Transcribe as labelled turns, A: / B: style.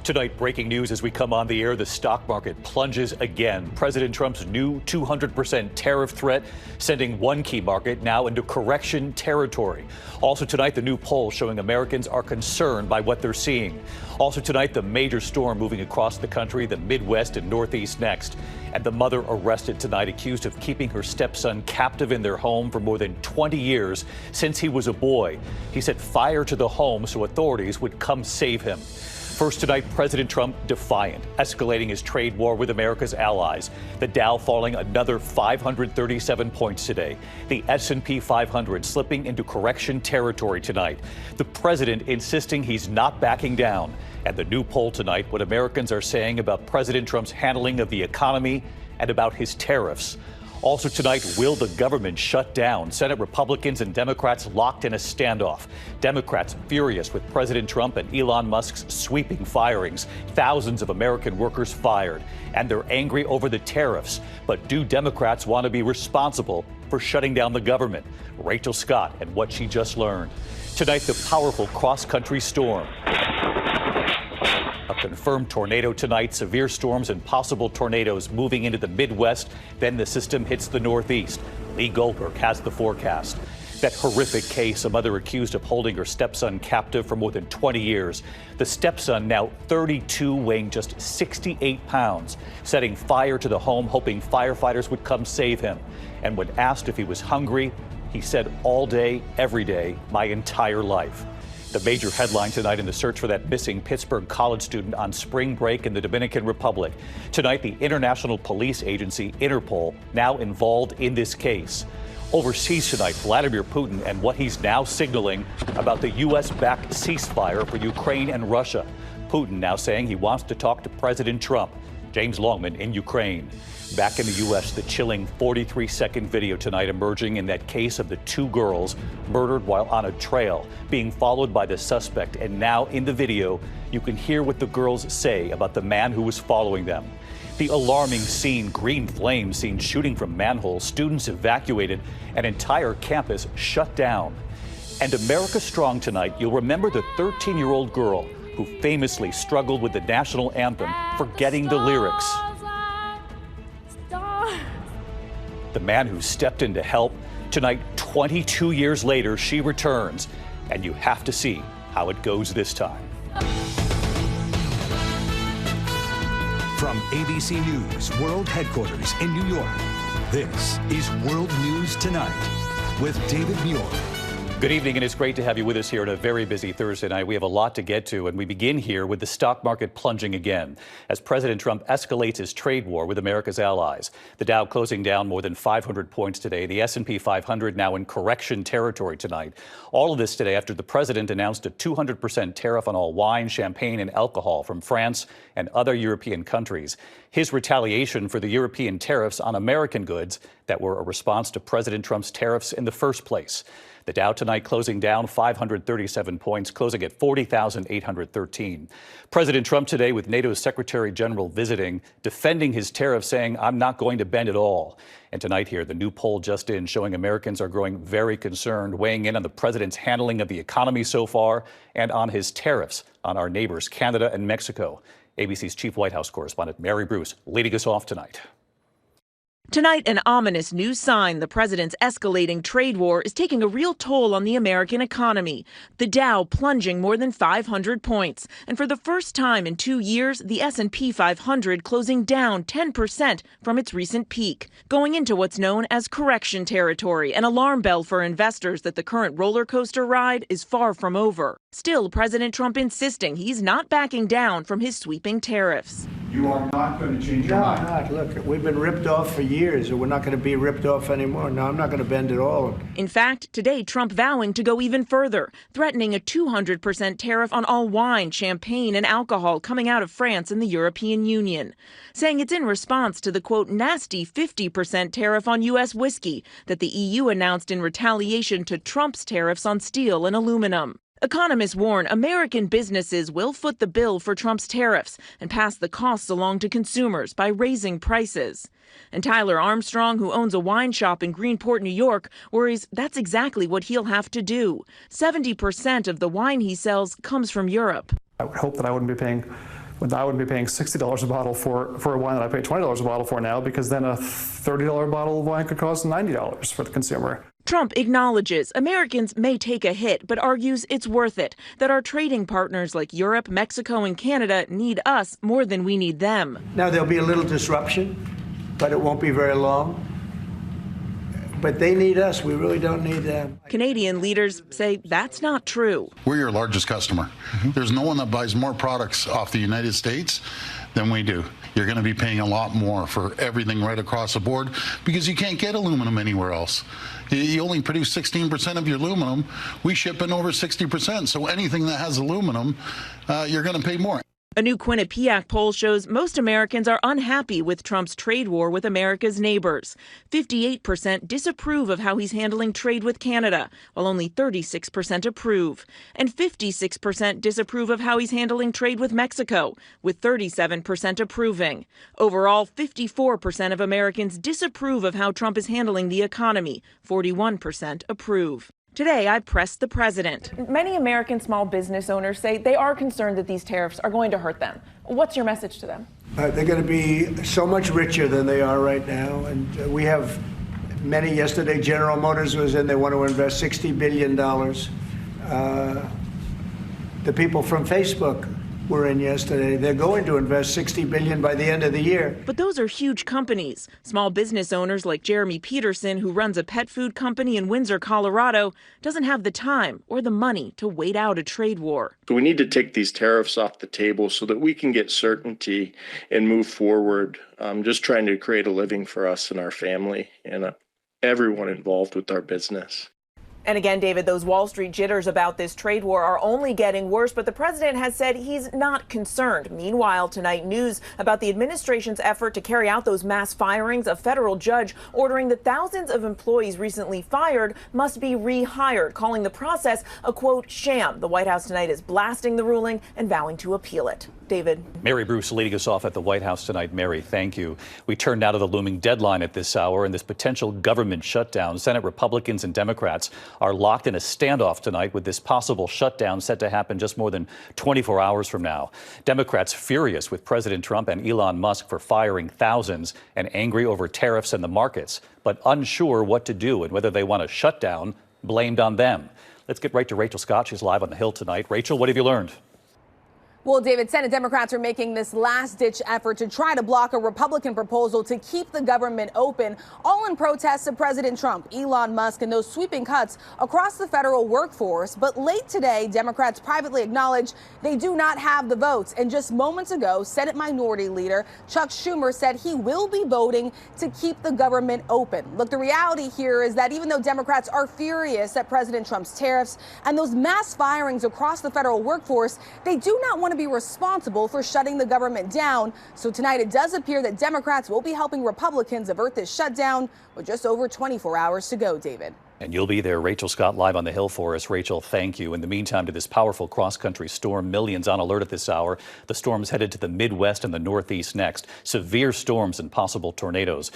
A: Tonight, breaking news as we come on the air, the stock market plunges again. President Trump's new 200% tariff threat sending one key market now into correction territory. Also tonight, the new poll showing Americans are concerned by what they're seeing. Also tonight, the major storm moving across the country, the Midwest and Northeast next. And the mother arrested tonight, accused of keeping her stepson captive in their home for more than 20 years since he was a boy. He set fire to the home so authorities would come save him. First tonight, President Trump defiant, escalating his trade war with America's allies. The Dow falling another 537 points today. The S&P 500 slipping into correction territory tonight. The president insisting he's not backing down. And the new poll tonight, what Americans are saying about President Trump's handling of the economy and about his tariffs. Also tonight, will the government shut down? Senate Republicans and Democrats locked in a standoff. Democrats furious with President Trump and Elon Musk's sweeping firings. Thousands of American workers fired. And they're angry over the tariffs. But do Democrats want to be responsible for shutting down the government? Rachel Scott and what she just learned. Tonight, the powerful cross-country storm. A confirmed tornado tonight, severe storms and possible tornadoes moving into the Midwest. Then the system hits the Northeast. Lee Goldberg has the forecast. That horrific case, a mother accused of holding her stepson captive for more than 20 years. The stepson, now 32, weighing just 68 pounds, setting fire to the home, hoping firefighters would come save him. And when asked if he was hungry, he said, all day, every day, my entire life. The major headline tonight in the search for that missing Pittsburgh college student on spring break in the Dominican Republic. Tonight, the International Police Agency, Interpol, now involved in this case. Overseas tonight, Vladimir Putin and what he's now signaling about the U.S.-backed ceasefire for Ukraine and Russia. Putin now saying he wants to talk to President Trump. James Longman in Ukraine. Back in the U.S., the chilling 43-second video tonight emerging in that case of the two girls murdered while on a trail, being followed by the suspect. And now in the video, you can hear what the girls say about the man who was following them. The alarming scene, green flames seen shooting from manholes, students evacuated, an entire campus shut down. And America Strong tonight, you'll remember the 13-year-old girl who famously struggled with the national anthem, forgetting the lyrics. The man who stepped in to help. Tonight, 22 years later, she returns. And you have to see how it goes this time.
B: From ABC News World Headquarters in New York, this is World News Tonight with David Muir.
A: Good evening, and it's great to have you with us here on a very busy Thursday night. We have a lot to get to, and we begin here with the stock market plunging again as President Trump escalates his trade war with America's allies. The Dow closing down more than 500 points today. The S&P 500 now in correction territory tonight. All of this today after the president announced a 200% tariff on all wine, champagne, and alcohol from France and other European countries. His retaliation for the European tariffs on American goods that were a response to President Trump's tariffs in the first place. The Dow tonight closing down 537 points, closing at 40,813. President Trump today with NATO's Secretary General visiting, defending his tariffs, saying, I'm not going to bend at all. And tonight here, the new poll just in showing Americans are growing very concerned, weighing in on the president's handling of the economy so far and on his tariffs on our neighbors, Canada and Mexico. ABC's chief White House correspondent Mary Bruce leading us off tonight.
C: Tonight, an ominous new sign the president's escalating trade war is taking a real toll on the American economy. The Dow plunging more than 500 points. And for the first time in 2 years, the S&P 500 closing down 10% from its recent peak, going into what's known as correction territory, an alarm bell for investors that the current roller coaster ride is far from over. Still, President Trump insisting he's not backing down from his sweeping tariffs.
D: You are not going to change your mind.
E: No, I'm not. Look, we've been ripped off for years, and we're not going to be ripped off anymore. No, I'm not going to bend at all.
C: In fact, today, Trump vowing to go even further, threatening a 200% tariff on all wine, champagne, and alcohol coming out of France and the European Union, saying it's in response to the, quote, nasty 50% tariff on U.S. whiskey that the EU announced in retaliation to Trump's tariffs on steel and aluminum. Economists warn American businesses will foot the bill for Trump's tariffs and pass the costs along to consumers by raising prices. And Tyler Armstrong, who owns a wine shop in Greenport, New York, worries that's exactly what he'll have to do. 70% of the wine he sells comes from Europe.
F: I would hope that I wouldn't be paying When I wouldn't be paying $60 a bottle for a wine that I pay $20 a bottle for now, because then a $30 bottle of wine could cost $90 for the consumer.
C: Trump acknowledges Americans may take a hit, but argues it's worth it, that our trading partners like Europe, Mexico, and Canada need us more than we need them.
E: Now, there'll be a little disruption, but it won't be very long. But they need us. We really don't need them.
C: Canadian leaders say that's not true.
G: We're your largest customer. There's no one that buys more products off the United States than we do. You're going to be paying a lot more for everything right across the board because you can't get aluminum anywhere else. You only produce 16% of your aluminum. We ship in over 60%. So anything that has aluminum, you're going to pay more.
C: A new Quinnipiac poll shows most Americans are unhappy with Trump's trade war with America's neighbors. 58% disapprove of how he's handling trade with Canada, while only 36% approve. And 56% disapprove of how he's handling trade with Mexico, with 37% approving. Overall, 54% of Americans disapprove of how Trump is handling the economy. 41% approve. Today, I pressed the president. Many American small business owners say they are concerned that these tariffs are going to hurt them. What's your message to them?
E: They're going to be so much richer than they are right now. And we have many. Yesterday, General Motors was in. They want to invest $60 billion. The people from Facebook were in yesterday. They're going to invest $60 billion by the end of the year.
C: But those are huge companies. Small business owners like Jeremy Peterson, who runs a pet food company in Windsor, Colorado, doesn't have the time or the money to wait out a trade war.
H: So we need to take these tariffs off the table so that we can get certainty and move forward, just trying to create a living for us and our family and everyone involved with our business.
C: And again, David, those Wall Street jitters about this trade war are only getting worse, but the president has said he's not concerned. Meanwhile, tonight, news about the administration's effort to carry out those mass firings. A federal judge ordering that thousands of employees recently fired must be rehired, calling the process a, quote, sham. The White House tonight is blasting the ruling and vowing to appeal it. David.
A: Mary Bruce leading us off at the White House tonight. Mary, thank you. We turn now to the looming deadline at this hour and this potential government shutdown. Senate Republicans and Democrats are locked in a standoff tonight with this possible shutdown set to happen just more than 24 hours from now. Democrats furious with President Trump and Elon Musk for firing thousands and angry over tariffs and the markets, but unsure what to do and whether they want a shutdown blamed on them. Let's get right to Rachel Scott. She's live on the Hill tonight. Rachel, what have you learned?
I: Well, David, Senate Democrats are making this last-ditch effort to try to block a Republican proposal to keep the government open, all in protest of President Trump, Elon Musk, and those sweeping cuts across the federal workforce. But late today, Democrats privately acknowledged they do not have the votes. And just moments ago, Senate Minority Leader Chuck Schumer said he will be voting to keep the government open. Look, the reality here is that even though Democrats are furious at President Trump's tariffs and those mass firings across the federal workforce, they do not want to be responsible for shutting the government down. So tonight it does appear that Democrats will be helping Republicans avert this shutdown with just over 24 hours to go, David.
A: And you'll be there, Rachel Scott, live on the Hill for us. Rachel, thank you. In the meantime, to this powerful cross-country storm, millions on alert at this hour. The storm's headed to the Midwest and the Northeast next. Severe storms and possible tornadoes.